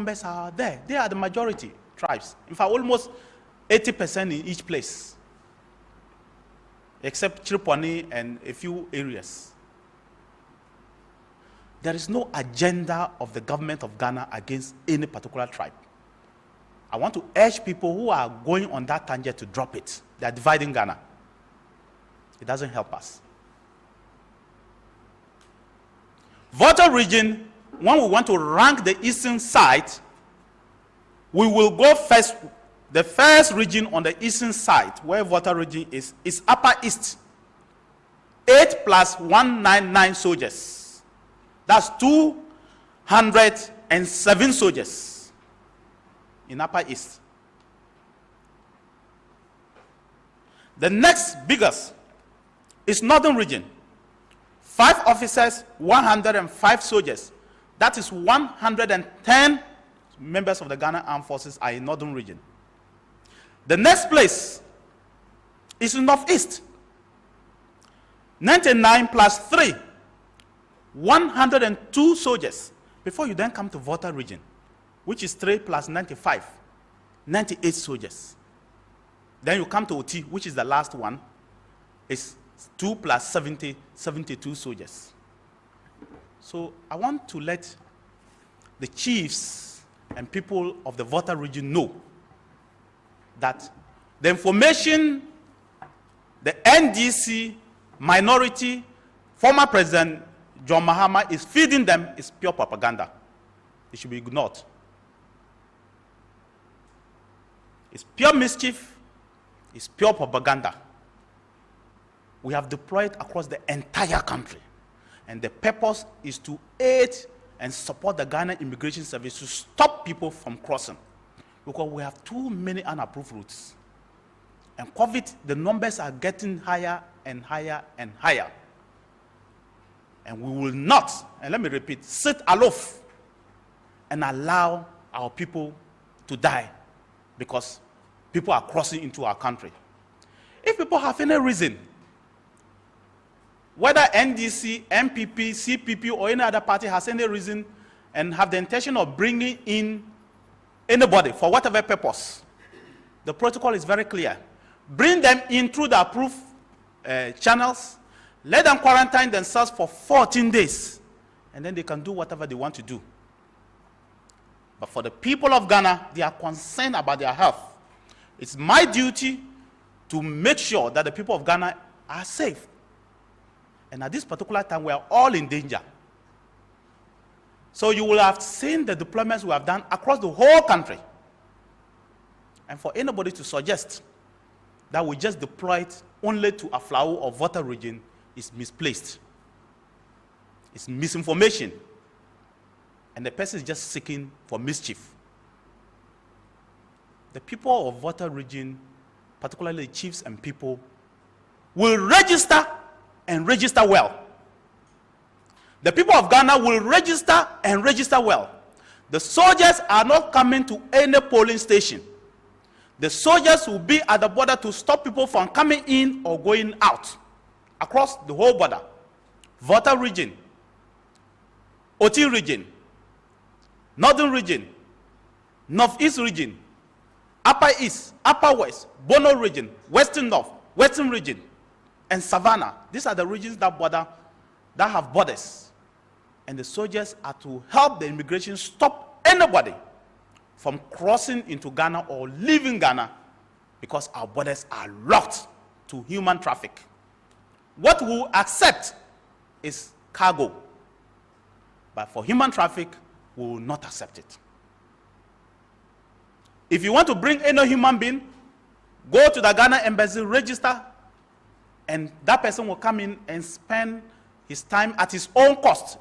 numbers are there. They are the majority tribes. In fact, almost 80% in each place, except Chirponi and a few areas. There is no agenda of the government of Ghana against any particular tribe. I want to urge people who are going on that tangent to drop it. They are dividing Ghana. It doesn't help us. Volta region, when we want to rank the eastern side, we will go first. The first region on the eastern side, where Volta region is Upper East. 8 plus 199 soldiers. That's 207 soldiers in Upper East. The next biggest is Northern region. 5 officers, 105 soldiers. That is 110 members of the Ghana Armed Forces are in Northern region. The next place is in Northeast. 99 plus 3. 102 soldiers. Before you then come to Volta region, which is 3 plus 95, 98 soldiers. Then you come to OT, which is the last one, is 2 plus 70, 72 soldiers. So I want to let the chiefs and people of the Volta region know that the information the NDC minority, former President John Mahama is feeding them is pure propaganda. It should be ignored. It's pure mischief. It's pure propaganda. We have deployed across the entire country. And the purpose is to aid and support the Ghana Immigration Service to stop people from crossing. Because we have too many unapproved routes. And COVID, the numbers are getting higher and higher and higher. And we will not, and let me repeat, sit aloof and allow our people to die because people are crossing into our country. If people have any reason, whether NDC, MPP, CPP, or any other party has any reason and have the intention of bringing in anybody for whatever purpose, the protocol is very clear. Bring them in through the approved channels. Let them quarantine themselves for 14 days, and then they can do whatever they want to do. But for the people of Ghana, they are concerned about their health. It's my duty to make sure that the people of Ghana are safe. And at this particular time, we are all in danger. So you will have seen the deployments we have done across the whole country. And for anybody to suggest that we just deployed only to Aflao or Volta region is misplaced. It's misinformation. And the person is just seeking for mischief. The people of Volta region, particularly the chiefs and people, will register and register well. The people of Ghana will register and register well. The soldiers are not coming to any polling station. The soldiers will be at the border to stop people from coming in or going out across the whole border. Volta region, OT region, Northern region, Northeast region, Upper East, Upper West, Bono region, Western North, Western region, and Savannah. These are the regions that have borders. And the soldiers are to help the immigration stop anybody from crossing into Ghana or leaving Ghana because our borders are locked to human traffic. What we will accept is cargo. But for human traffic, we will not accept it. If you want to bring any human being, go to the Ghana embassy, register, and that person will come in and spend his time at his own cost,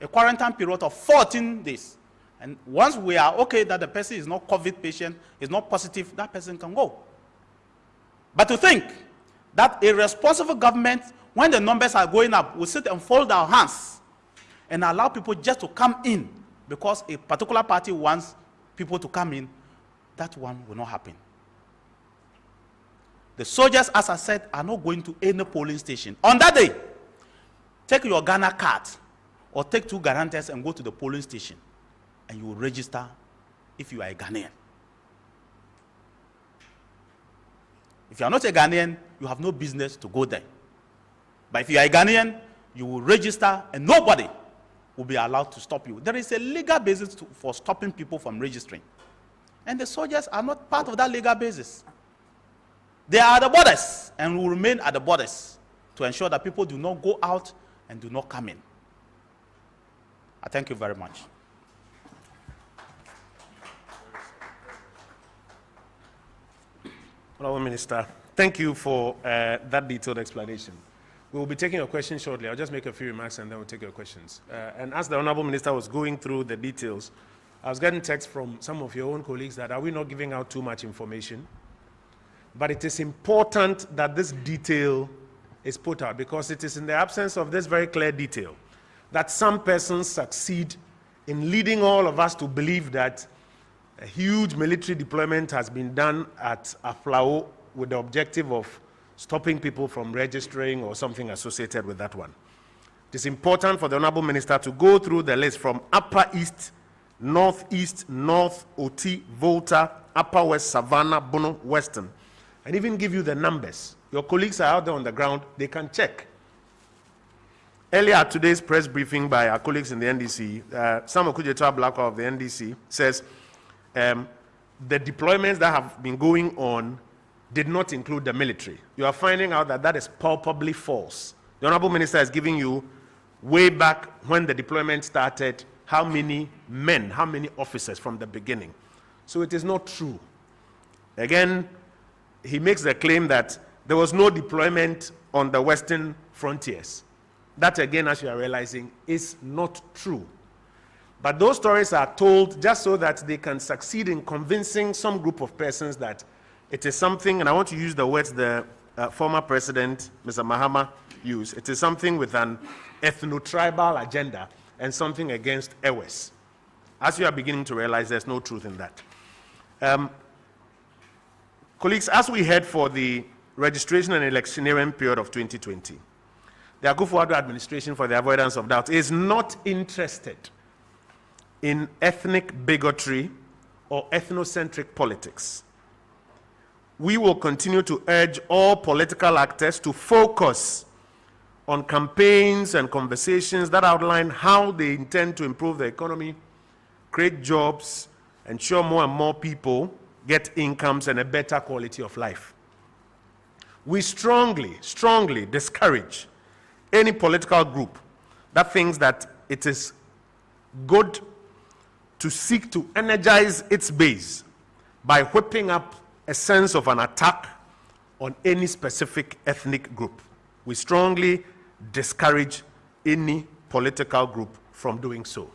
a quarantine period of 14 days. And once we are okay that the person is not COVID patient, is not positive, that person can go. But to think that a responsible government, when the numbers are going up, will sit and fold our hands and allow people just to come in because a particular party wants people to come in, that one will not happen. The soldiers, as I said, are not going to any polling station. On that day, take your Ghana card or take 2 guarantors and go to the polling station and you will register if you are a Ghanaian. If you are not a Ghanaian, you have no business to go there. But if you are a Ghanaian, you will register and nobody will be allowed to stop you. There is a legal basis for stopping people from registering. And the soldiers are not part of that legal basis. They are at the borders and will remain at the borders to ensure that people do not go out and do not come in. I thank you very much. Honourable Minister, thank you for that detailed explanation. We will be taking your questions shortly. I'll just make a few remarks and then we'll take your questions. And as the Honourable Minister was going through the details, I was getting texts from some of your own colleagues that are we not giving out too much information? But it is important that this detail is put out because it is in the absence of this very clear detail that some persons succeed in leading all of us to believe that a huge military deployment has been done at Aflao with the objective of stopping people from registering or something associated with that one. It is important for the Honourable Minister to go through the list from Upper East, North East, North, Oti, Volta, Upper West, Savannah, Bono, Western, and even give you the numbers. Your colleagues are out there on the ground, they can check. Earlier at today's press briefing by our colleagues in the NDC, Samuel Kujetwa Blackwell of the NDC says the deployments that have been going on did not include the military. You are finding out that that is palpably false. The Honourable Minister is giving you way back when the deployment started, how many men, how many officers from the beginning. So it is not true. Again, he makes the claim that there was no deployment on the western frontiers. That again, as you are realizing, is not true. But those stories are told just so that they can succeed in convincing some group of persons that it is something, and I want to use the words the former president, Mr. Mahama, used. It is something with an ethno-tribal agenda and something against EWES. As you are beginning to realize, there's no truth in that. Colleagues, as we head for the registration and electioneering period of 2020, the Akufo-Addo administration, for the avoidance of doubt, is not interested in ethnic bigotry or ethnocentric politics. We will continue to urge all political actors to focus on campaigns and conversations that outline how they intend to improve the economy, create jobs, ensure more and more people get incomes and a better quality of life. We strongly, strongly discourage any political group that thinks that it is good to seek to energize its base by whipping up a sense of an attack on any specific ethnic group. We strongly discourage any political group from doing so.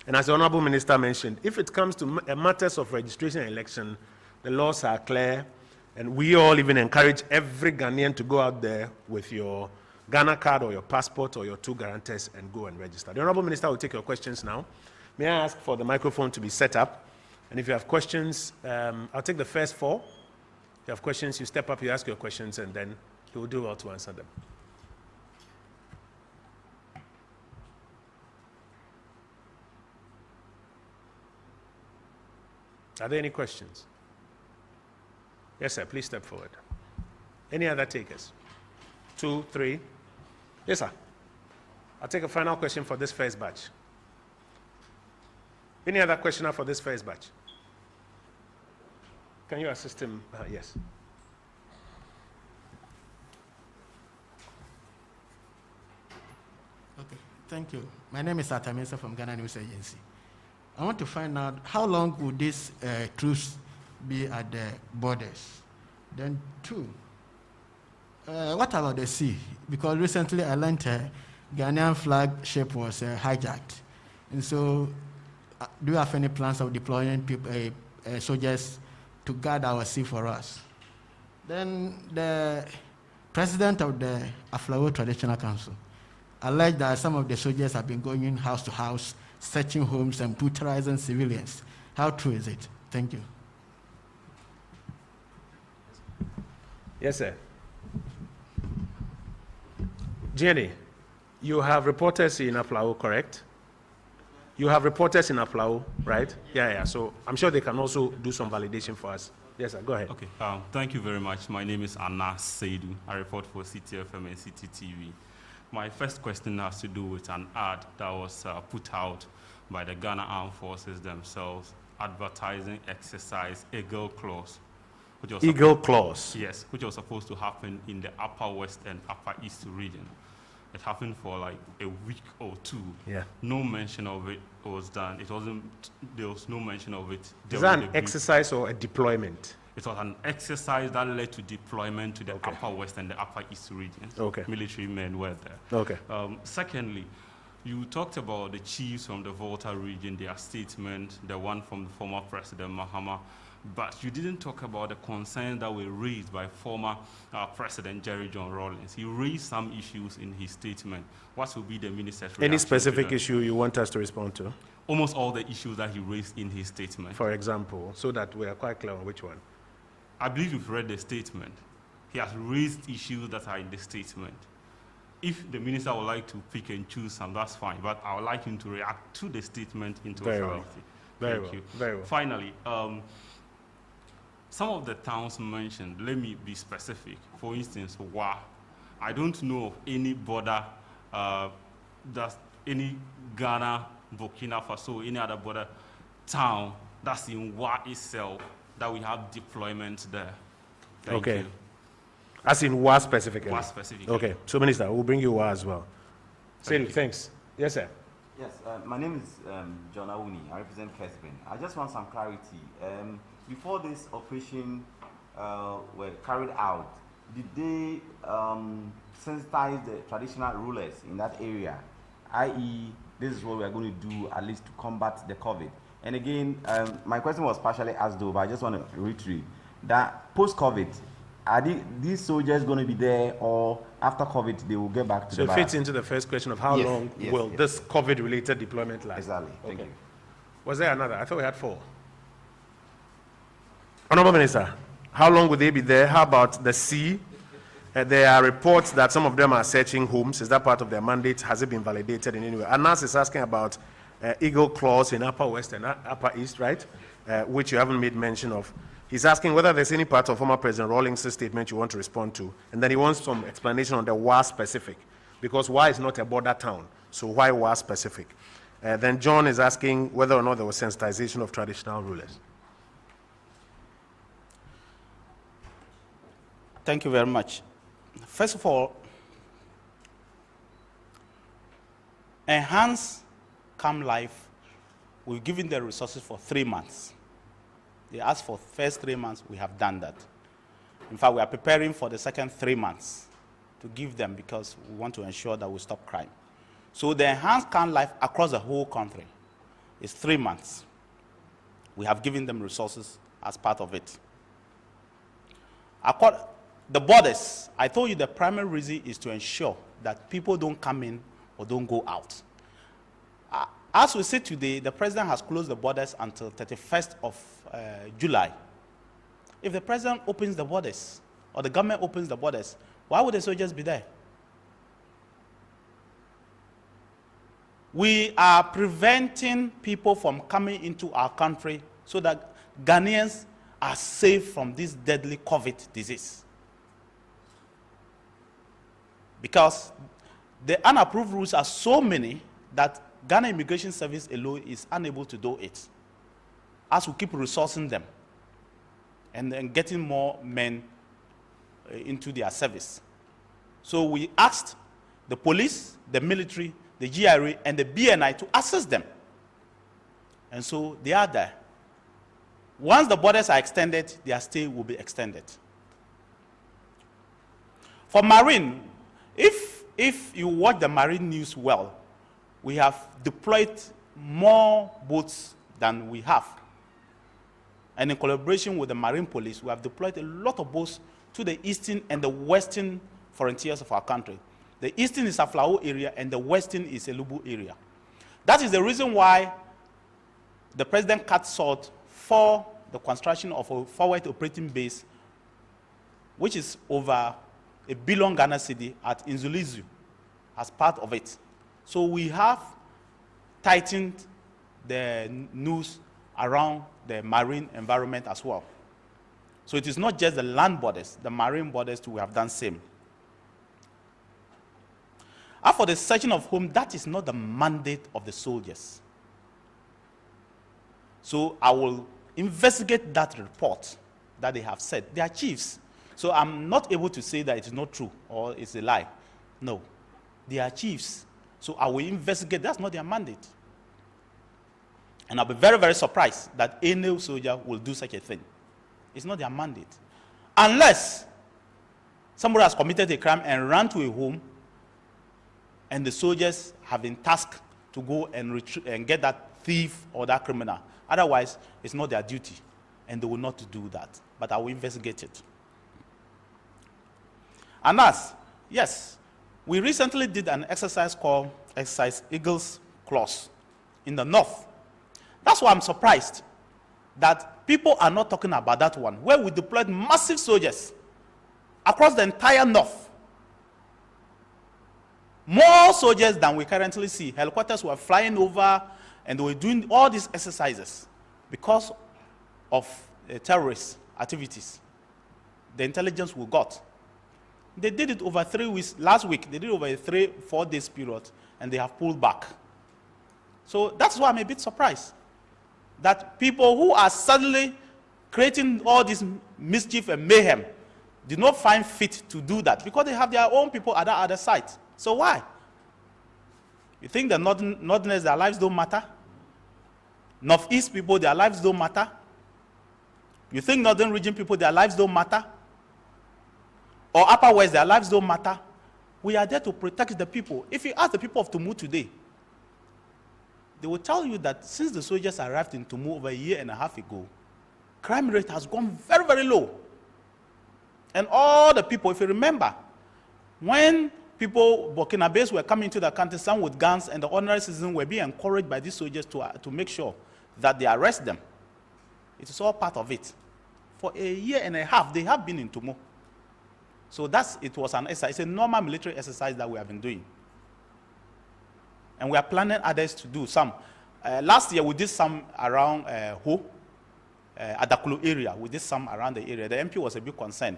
And as the Honourable Minister mentioned, if it comes to matters of registration and election, the laws are clear, and we all even encourage every Ghanaian to go out there with your Ghana card or your passport or your 2 guarantors and go and register. The Honourable Minister will take your questions now. May I ask for the microphone to be set up? And if you have questions, I'll take the first 4. If you have questions, you step up, you ask your questions, and then he will do well to answer them. Are there any questions? Yes, sir. Please step forward. Any other takers? 2, 3. Yes, sir. I'll take a final question for this first batch. Any other questioner for this first batch? Can you assist him? Yes. Okay, thank you. My name is Atamesa from Ghana News Agency. I want to find out how long will this truce be at the borders? Then 2, what about the sea? Because recently I learned a Ghanaian flagship was hijacked. And so do you have any plans of deploying people, soldiers to guard our sea for us? Then the president of the Aflao Traditional Council alleged that some of the soldiers have been going house to house, searching homes and brutalizing civilians. How true is it? Thank you. Yes, sir. Jenny, you have reporters in Aflao, correct? You have reporters in Aflao, right? Yeah. So I'm sure they can also do some validation for us. Yes, sir. Go ahead. Okay. Thank you very much. My name is Anas Seidu. I report for CTFM and CTTV. My first question has to do with an ad that was put out by the Ghana Armed Forces themselves, advertising exercise Eagle Claws. Eagle Claws? Yes, which was supposed to happen in the Upper West and Upper East region. It happened for like a week or two. Yeah. No mention of it was done. There was no mention of it. Is that an exercise or a deployment? It was an exercise that led to deployment to the Upper West and the Upper East regions. Okay. Military men were there. Okay. Secondly, you talked about the chiefs from the Volta region, their statement, the one from the former President Mahama, but you didn't talk about the concerns that were raised by former President Jerry John Rawlings. He raised some issues in his statement. What will be the minister's reaction? Any specific issue you want us to respond to? Almost all the issues that he raised in his statement. For example, so that we are quite clear on which one. I believe you've read the statement. He has raised issues that are in the statement. If the minister would like to pick and choose some, that's fine. But I would like him to react to the statement in totality. Very well. Finally, some of the towns mentioned, let me be specific. For instance, Wa. I don't know of any border, that's any Ghana, Burkina Faso, any other border town that's in Wa itself that we have deployment there. Thank you. As in WA specifically? WA specifically. Okay. So, Minister, we'll bring you WA as well. Thanks. Yes, sir. Yes, my name is John Awuni. I represent Kesben. I just want some clarity. Before this operation were carried out, did they sensitize the traditional rulers in that area, i.e., this is what we are going to do at least to combat the COVID? And again, my question was partially asked though, but I just want to reiterate that post-COVID, are these soldiers going to be there, or after COVID they will get back to the So it fits into the first question of how long will this COVID-related deployment last? Exactly. Thank you. Was there another? I thought we had 4. Honorable Minister, how long will they be there? How about the sea? There are reports that some of them are searching homes. Is that part of their mandate? Has it been validated in any way? Anas is asking about Eagle Claws in Upper West and Upper East, right? Which you haven't made mention of. He's asking whether there's any part of former President Rawlings' statement you want to respond to. And then he wants some explanation on the WA specific, because WA is not a border town. So why WA specific? Then John is asking whether or not there was sensitization of traditional rulers. Thank you very much. First of all, enhance Camp Life, we've given the resources for 3 months. They asked for first 3 months, we have done that. In fact, we are preparing for the second 3 months to give them, because we want to ensure that we stop crime. So the enhanced Camp Life across the whole country is 3 months. We have given them resources as part of it. The borders, I told you the primary reason is to ensure that people don't come in or don't go out. As we say today, the president has closed the borders until 31st of July. If the president opens the borders, or the government opens the borders, why would the soldiers be there? We are preventing people from coming into our country so that Ghanaians are safe from this deadly COVID disease. Because the unapproved rules are so many that Ghana Immigration Service alone is unable to do it, as we keep resourcing them and then getting more men into their service. So we asked the police, the military, the GRA, and the BNI to assist them. And so they are there. Once the borders are extended, their stay will be extended. For Marine, if you watch the Marine news well, we have deployed more boats than we have. And in collaboration with the Marine Police, we have deployed a lot of boats to the eastern and the western frontiers of our country. The eastern is Aflao area and the western is Elubu area. That is the reason why the president cut short for the construction of a forward operating base, which is over $1 billion Ghana cedi at Inzulizu as part of it. So we have tightened the news around the marine environment as well. So it is not just the land borders, the marine borders too, we have done same. As for the searching of home, that is not the mandate of the soldiers. So I will investigate that report that they have said. They are chiefs. So I'm not able to say that it is not true or it's a lie. No. They are chiefs. So I will investigate. That's not their mandate. And I'll be very, very surprised that any soldier will do such a thing. It's not their mandate. Unless somebody has committed a crime and ran to a home and the soldiers have been tasked to go and get that thief or that criminal. Otherwise, it's not their duty, and they will not do that. But I will investigate it. And yes, we recently did an exercise called Exercise Eagle's Claws in the north. That's why I'm surprised that people are not talking about that one, where we deployed massive soldiers across the entire north. More soldiers than we currently see. Helicopters were flying over and they were doing all these exercises because of terrorist activities. The intelligence we got. They did it over 3 weeks. Last week, they did it over a 3-4 days period, and they have pulled back. So that's why I'm a bit surprised that people who are suddenly creating all this mischief and mayhem did not find fit to do that because they have their own people at the other side. So why? You think the Northerners, their lives don't matter? Northeast people, their lives don't matter? You think Northern region people, their lives don't matter? Or Upper West, their lives don't matter? We are there to protect the people. If you ask the people of Tumu today, they will tell you that since the soldiers arrived in Tumu over 1.5 years ago, crime rate has gone very, very low. And all the people, if you remember, when people, Burkinabés, were coming to the country, some with guns, and the ordinary citizens were being encouraged by these soldiers to make sure that they arrest them. It is all part of it. For 1.5 years, they have been in Tumu. So it was an exercise. It's a normal military exercise that we have been doing. And we are planning others to do some. Last year, we did some around Adakulu area. We did some around the area. The MP was a bit concerned,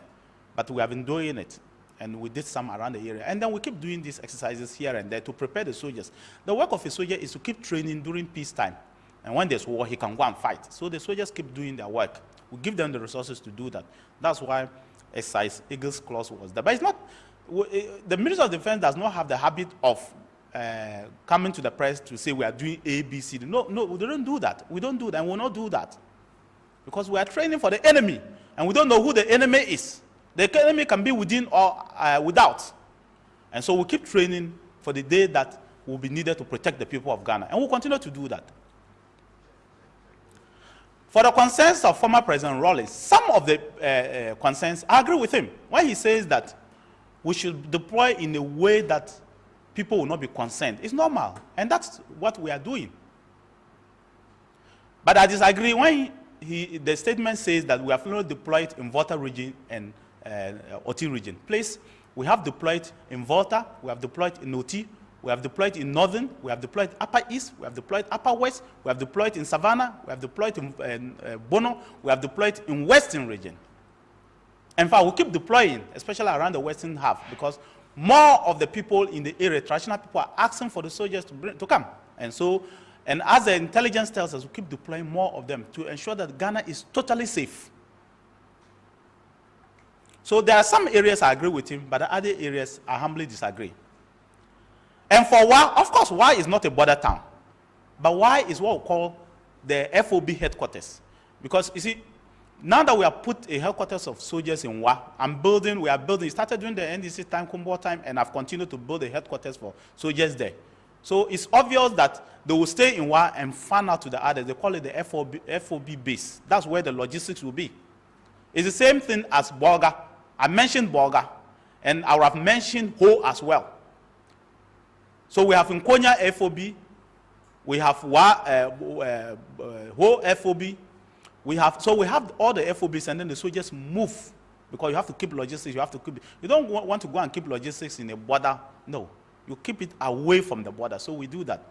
but we have been doing it. And we did some around the area. And then we keep doing these exercises here and there to prepare the soldiers. The work of a soldier is to keep training during peacetime. And when there's war, he can go and fight. So the soldiers keep doing their work. We give them the resources to do that. That's why Exercise Eagle's Claws was there. But it's not, the Ministry of Defense does not have the habit of coming to the press to say we are doing A, B, C. No, we don't do that. We don't do that, and we will not do that. Because we are training for the enemy, and we don't know who the enemy is. The enemy can be within or without. And so we keep training for the day that will be needed to protect the people of Ghana. And we'll continue to do that. For the concerns of former President Rawlings, some of the concerns, I agree with him when he says that we should deploy in a way that people will not be concerned. It's normal, and that's what we are doing. But I disagree when the statement says that we have not deployed in Volta region and Oti region. Please, we have deployed in Volta, we have deployed in Oti, we have deployed in Northern, we have deployed Upper East, we have deployed Upper West, we have deployed in Savannah, we have deployed in Bono, we have deployed in Western region. In fact, we keep deploying, especially around the Western half, because more of the people in the area, traditional people, are asking for the soldiers to come. And so, and as the intelligence tells us, we keep deploying more of them to ensure that Ghana is totally safe. So there are some areas I agree with him, but the other areas I humbly disagree. And for Wa, of course, Wa is not a border town. But Wa is what we call the FOB headquarters. Because, you see, now that we have put a headquarters of soldiers in Wa, we are building, started during the NDC time, Kumbo time, and I've continued to build a headquarters for soldiers there. So it's obvious that they will stay in Wa and fan out to the others. They call it the FOB base. That's where the logistics will be. It's the same thing as Bolga. I mentioned Bolga, and I have mentioned Ho as well. So we have Nkonya FOB, we have Ho FOB, we have all the FOBs, and then the soldiers move because you have to keep logistics. You don't want to go and keep logistics in a border. No, you keep it away from the border. So we do that.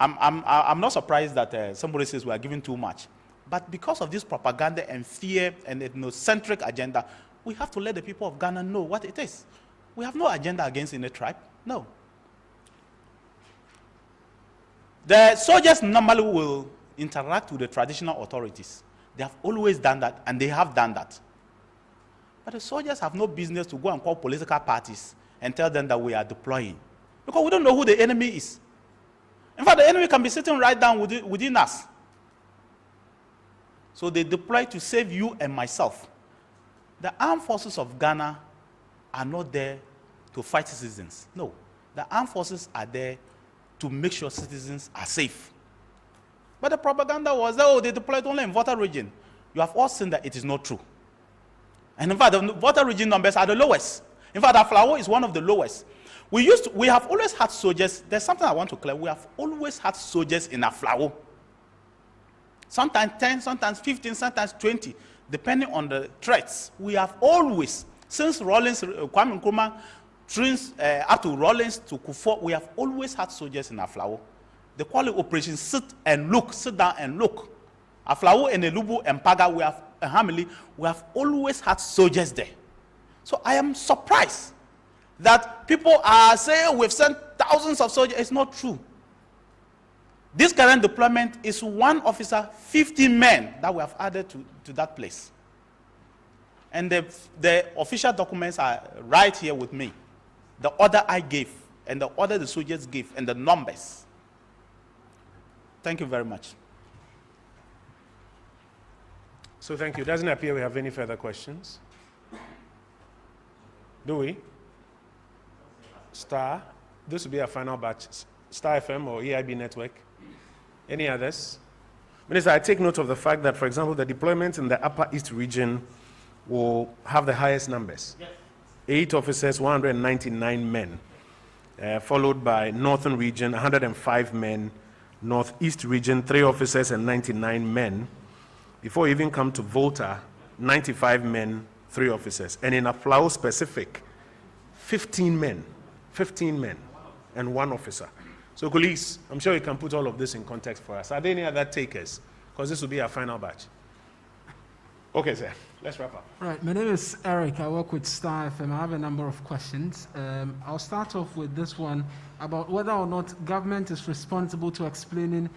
I'm not surprised that somebody says we are giving too much. But because of this propaganda and fear and ethnocentric agenda, we have to let the people of Ghana know what it is. We have no agenda against any tribe. No. The soldiers normally will interact with the traditional authorities. They have always done that, and they have done that. But the soldiers have no business to go and call political parties and tell them that we are deploying, because we don't know who the enemy is. In fact, the enemy can be sitting right down within us. So they deploy to save you and myself. The armed forces of Ghana are not there to fight citizens. No. The armed forces are there to make sure citizens are safe. But the propaganda was, oh, they deployed only in Volta region. You have all seen that it is not true. And in fact, the Volta region numbers are the lowest. In fact, Aflao is one of the lowest. We have always had soldiers. There's something I want to clear. We have always had soldiers in Aflao. Sometimes 10, sometimes 15, sometimes 20, depending on the threats. We have always, since Rawlings, Kwame Nkrumah, up to Rawlings, to Kufuor, we have always had soldiers in Aflao. The quality operation, sit down and look. Aflao and Elubu and Paga, we have always had soldiers there. So I am surprised that people are saying we've sent thousands of soldiers. It's not true. This current deployment is one officer, 50 men that we have added to that place. And the official documents are right here with me. The order I gave, and the order the soldiers gave, and the numbers. Thank you very much. So thank you. Doesn't appear we have any further questions. Do we? Star. This will be our final batch. Star FM or EIB network. Any others? Minister, I take note of the fact that, for example, the deployment in the Upper East region will have the highest numbers. Yes. 8 officers, 199 men. Followed by Northern region, 105 men. Northeast region, 3 officers and 99 men. Before you even come to Volta, 95 men, 3 officers. And in Aflao specific, 15 men and 1 officer. So colleagues, I'm sure you can put all of this in context for us. Are there any other takers? Because this will be our final batch. Okay, sir. Let's wrap up. Right. My name is Eric. I work with Star FM. I have a number of questions. I'll start off with this one about whether or not government is responsible to explaining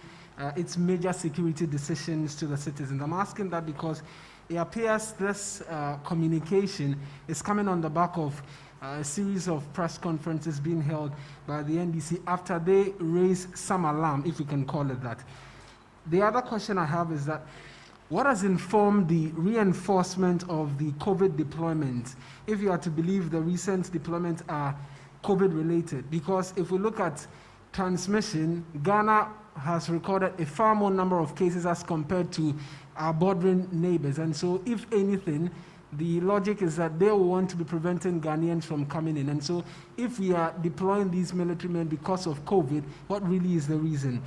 its major security decisions to the citizens. I'm asking that because it appears this communication is coming on the back of a series of press conferences being held by the NDC after they raised some alarm, if we can call it that. The other question I have is that what has informed the reinforcement of the COVID deployment, if you are to believe the recent deployments are COVID related? Because if we look at transmission, Ghana has recorded a far more number of cases as compared to our bordering neighbors. And so if anything, the logic is that they will want to be preventing Ghanaians from coming in. And so if we are deploying these military men because of COVID, what really is the reason?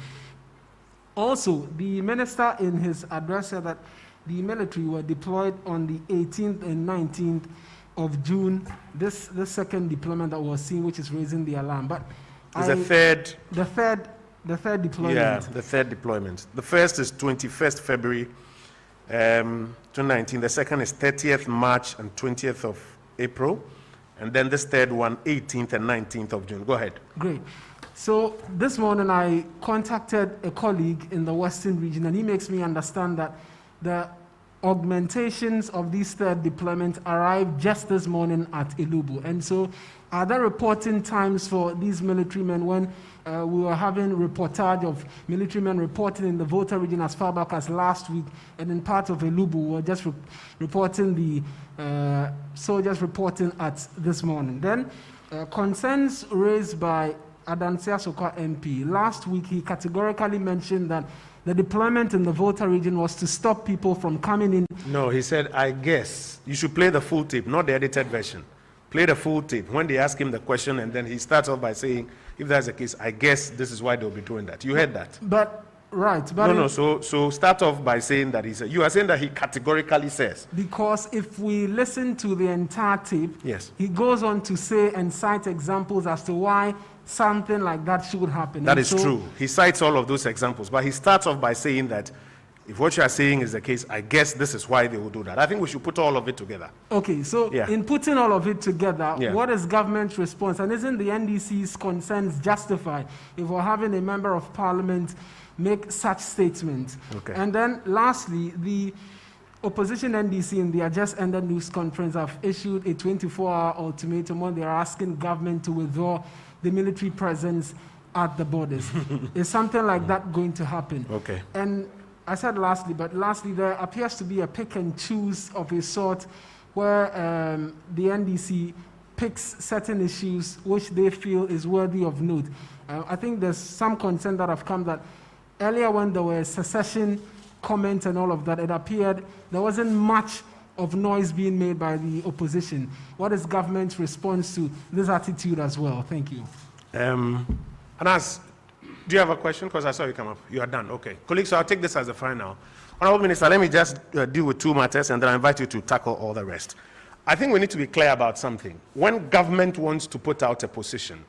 Also, the minister in his address said that the military were deployed on the 18th and 19th of June, this second deployment that was seen, which is raising the alarm. But the third deployment. Yeah, the third deployment. The first is 21st February 2019. The second is 30th March and 20th of April. And then this third one, 18th and 19th of June. Go ahead. Great. So this morning I contacted a colleague in the Western region, and he makes me understand that the augmentations of these third deployments arrived just this morning at Elubu. And so are there reporting times for these military men when we were having reportage of military men reporting in the Volta region as far back as last week, and in part of Elubu we were just reporting the soldiers reporting at this morning. Then concerns raised by Adansia Sokwa MP. Last week, he categorically mentioned that the deployment in the Volta region was to stop people from coming in. No, he said, I guess. You should play the full tape, not the edited version. Play the full tape. When they ask him the question, and then he starts off by saying, if that's the case, I guess this is why they'll be doing that. You heard that. But Right, but No. So start off by saying that you are saying that he categorically says. because if we listen to the entire tape, Yes. he goes on to say and cite examples as to why something like that should happen. That And is so- true. He cites all of those examples, but he starts off by saying that if what you are saying is the case, I guess this is why they will do that. I think we should put all of it together. Okay, so Yeah. in putting all of it together, Yeah. what is government's response? And isn't the NDC's concerns justified if we're having a member of parliament make such statements? Okay. And then lastly, the opposition NDC in their just ended news conference have issued a 24-hour ultimatum when they are asking government to withdraw the military presence at the borders. Is something like that going to happen? Okay. And I said lastly, but lastly, there appears to be a pick and choose of a sort where the NDC picks certain issues which they feel is worthy of note. I think there's some concern that have come that earlier when there were secession comments and all of that, it appeared there wasn't much of noise being made by the opposition. What is government's response to this attitude as well? Thank you. Anas, do you have a question? Because I saw you come up. You are done. Okay. Colleagues, so I'll take this as the final. Honorable Minister, let me just deal with two matters and then I invite you to tackle all the rest. I think we need to be clear about something. When government wants to put out a position,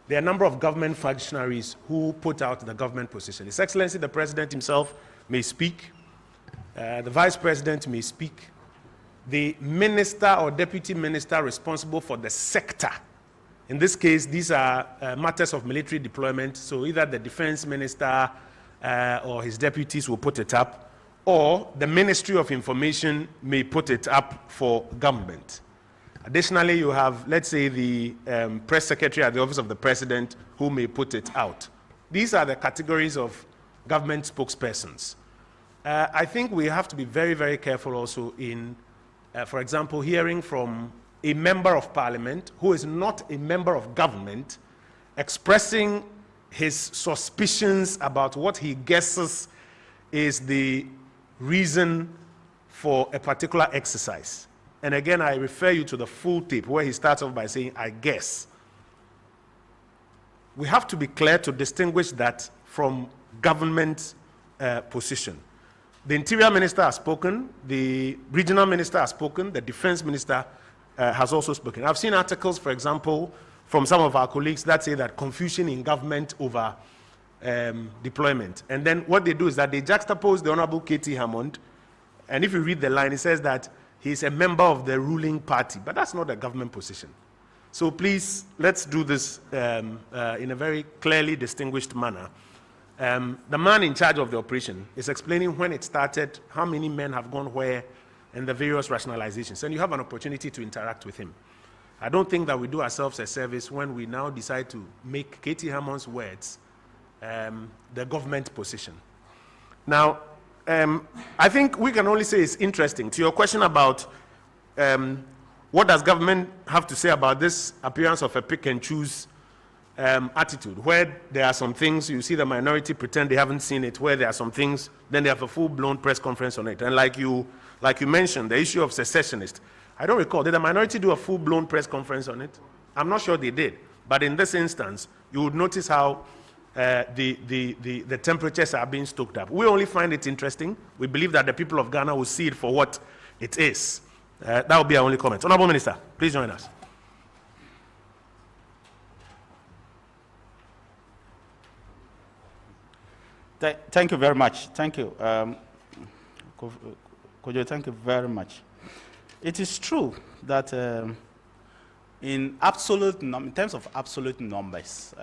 there are a number of government functionaries who put out the government position. His Excellency, the President himself may speak. The Vice President may speak. The Minister or Deputy Minister responsible for the sector. In this case, these are matters of military deployment, so either the Defense Minister or his deputies will put it up, or the Ministry of Information may put it up for government. Additionally, you have, let's say, the Press Secretary at the Office of the President who may put it out. These are the categories of government spokespersons. I think we have to be very, very careful also in, for example, hearing from a member of parliament who is not a member of government expressing his suspicions about what he guesses is the reason for a particular exercise. And again, I refer you to the full tape where he starts off by saying, I guess. We have to be clear to distinguish that from government position. The Interior Minister has spoken, the Regional Minister has spoken, the Defense Minister has also spoken. I've seen articles, for example, from some of our colleagues that say that confusion in government over deployment. And then what they do is that they juxtapose the Honorable K.T. Hammond, and if you read the line, it says that he's a member of the ruling party, but that's not a government position. So please, let's do this in a very clearly distinguished manner. The man in charge of the operation is explaining when it started, how many men have gone where, and the various rationalizations, and you have an opportunity to interact with him. I don't think that we do ourselves a service when we now decide to make K.T. Hammond's words the government position. Now, I think we can only say it's interesting. To your question about what does government have to say about this appearance of a pick and choose attitude, where there are some things, you see the minority pretend they haven't seen it, where there are some things, then they have a full-blown press conference on it. And like you mentioned, the issue of secessionist, I don't recall, did the minority do a full-blown press conference on it? I'm not sure they did. But in this instance, you would notice how the temperatures are being stoked up. We only find it interesting. We believe that the people of Ghana will see it for what it is. That will be our only comment. Honorable Minister, please join us. Thank you very much. Thank you. Kojo, thank you very much. It is true that in terms of absolute numbers,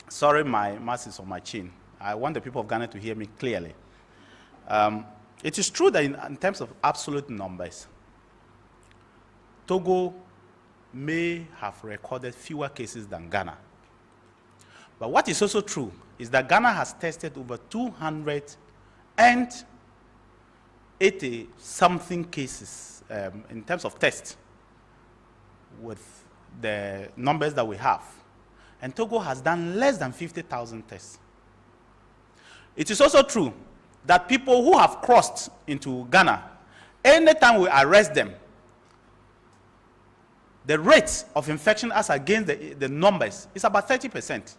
sorry, my mask is on my chin. I want the people of Ghana to hear me clearly. It is true that in terms of absolute numbers, Togo may have recorded fewer cases than Ghana. But what is also true is that Ghana has tested over 280-something cases in terms of tests with the numbers that we have. And Togo has done less than 50,000 tests. It is also true that people who have crossed into Ghana, anytime we arrest them, the rate of infection as against the numbers is about 30%.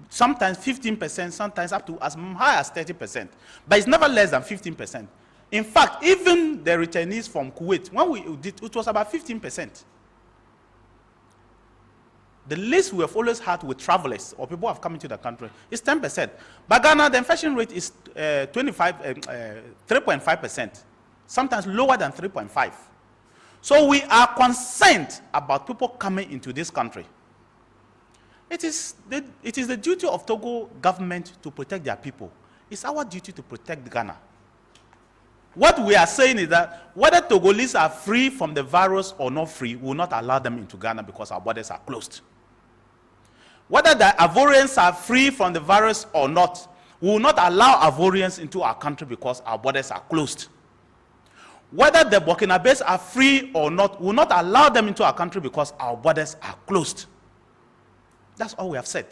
sometimes 15%, sometimes up to as high as 30%. But it's never less than 15%. In fact, even the returnees from Kuwait, when we did, it was about 15%. The least we have always had with travelers or people who have come into the country is 10%. But Ghana, the infection rate is 3.5%, sometimes lower than 3.5. So we are concerned about people coming into this country. It is the duty of Togo government to protect their people. It's our duty to protect Ghana. What we are saying is that whether Togolese are free from the virus or not free, we will not allow them into Ghana because our borders are closed. Whether the Ivorians are free from the virus or not, we will not allow Ivorians into our country because our borders are closed. Whether the Burkinabes are free or not, we will not allow them into our country because our borders are closed. That's all we have said.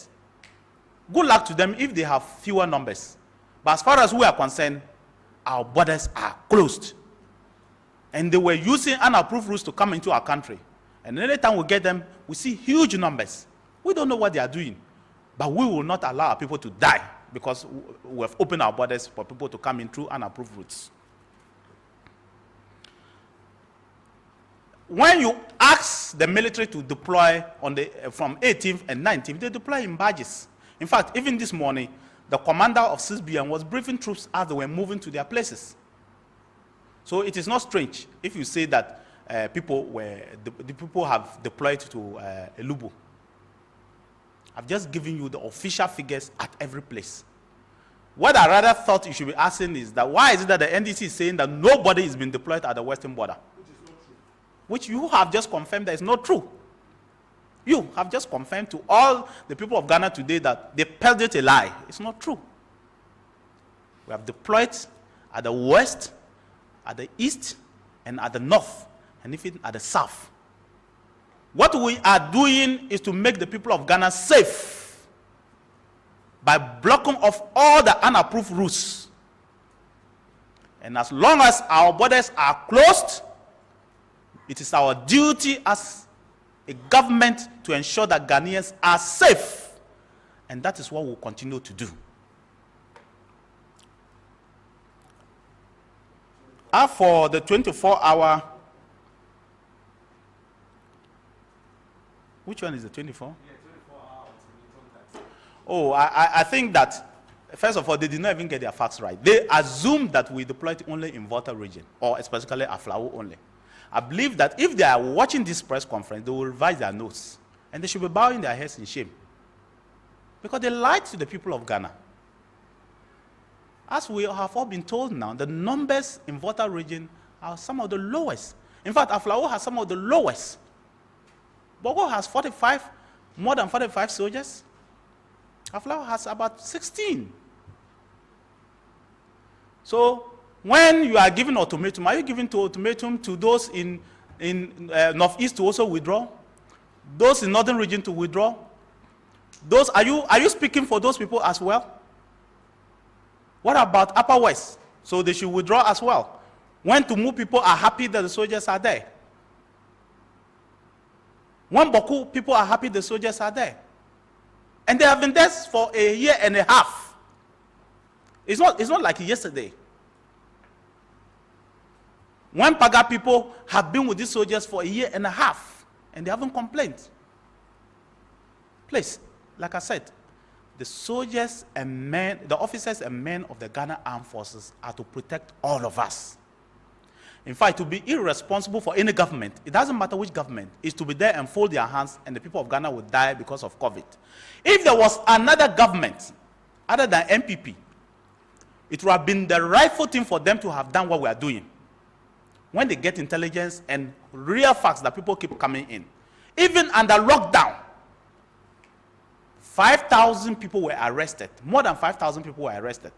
Good luck to them if they have fewer numbers. But as far as we are concerned, our borders are closed. And they were using unapproved routes to come into our country. And any time we get them, we see huge numbers. We don't know what they are doing. But we will not allow our people to die because we have opened our borders for people to come in through unapproved routes. When you ask the military to deploy from 18th and 19th, they deploy in barges. In fact, even this morning, the commander of 6BN was briefing troops as they were moving to their places. So it is not strange if you say that the people have deployed to Elubu. I've just given you the official figures at every place. What I rather thought you should be asking is that why is it that the NDC is saying that nobody is being deployed at the western border? Which you have just confirmed that is not true. You have just confirmed to all the people of Ghana today that they peddled a lie. It's not true. We have deployed at the west, at the east, and at the north, and even at the south. What we are doing is to make the people of Ghana safe by blocking off all the unapproved routes. And as long as our borders are closed, it is our duty as a government to ensure that Ghanaians are safe. And that is what we'll continue to do. As for the 24-hour, which one is the 24? Yeah, 24 hours. Oh, I think that, first of all, they did not even get their facts right. They assumed that we deployed only in Volta region, or specifically Aflao only. I believe that if they are watching this press conference, they will revise their notes. And they should be bowing their heads in shame. Because they lied to the people of Ghana. As we have all been told now, the numbers in Volta region are some of the lowest. In fact, Aflao has some of the lowest. Bogo has more than 45 soldiers. Aflao has about 16. So, when you are giving ultimatum, are you giving ultimatum to those in northeast to also withdraw? Those in northern region to withdraw? Are you speaking for those people as well? What about upper west? So they should withdraw as well. When Tumu people are happy that the soldiers are there. When Boku people are happy the soldiers are there. And they have been there for a year and a half. It's not like yesterday. When Paga people have been with these soldiers for a year and a half, and they haven't complained. Please, like I said, the soldiers and men, the officers and men of the Ghana Armed Forces are to protect all of us. In fact, to be irresponsible for any government, it doesn't matter which government, is to be there and fold their hands and the people of Ghana would die because of COVID. If there was another government other than MPP, it would have been the rightful thing for them to have done what we are doing. When they get intelligence and real facts that people keep coming in. Even under lockdown, 5,000 people were arrested. More than 5,000 people were arrested.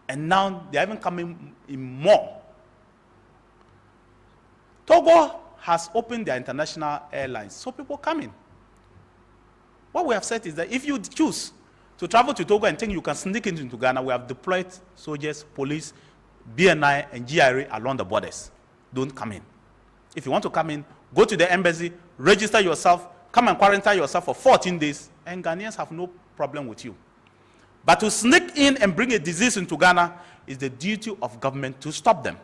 And now they're even coming in more. Togo has opened their international airlines, so people come in. What we have said is that if you choose to travel to Togo and think you can sneak into Ghana, we have deployed soldiers, police, BNI, and GRA along the borders. Don't come in. If you want to come in, go to the embassy, register yourself, come and quarantine yourself for 14 days, and Ghanaians have no problem with you. But to sneak in and bring a disease into Ghana is the duty of government to stop them.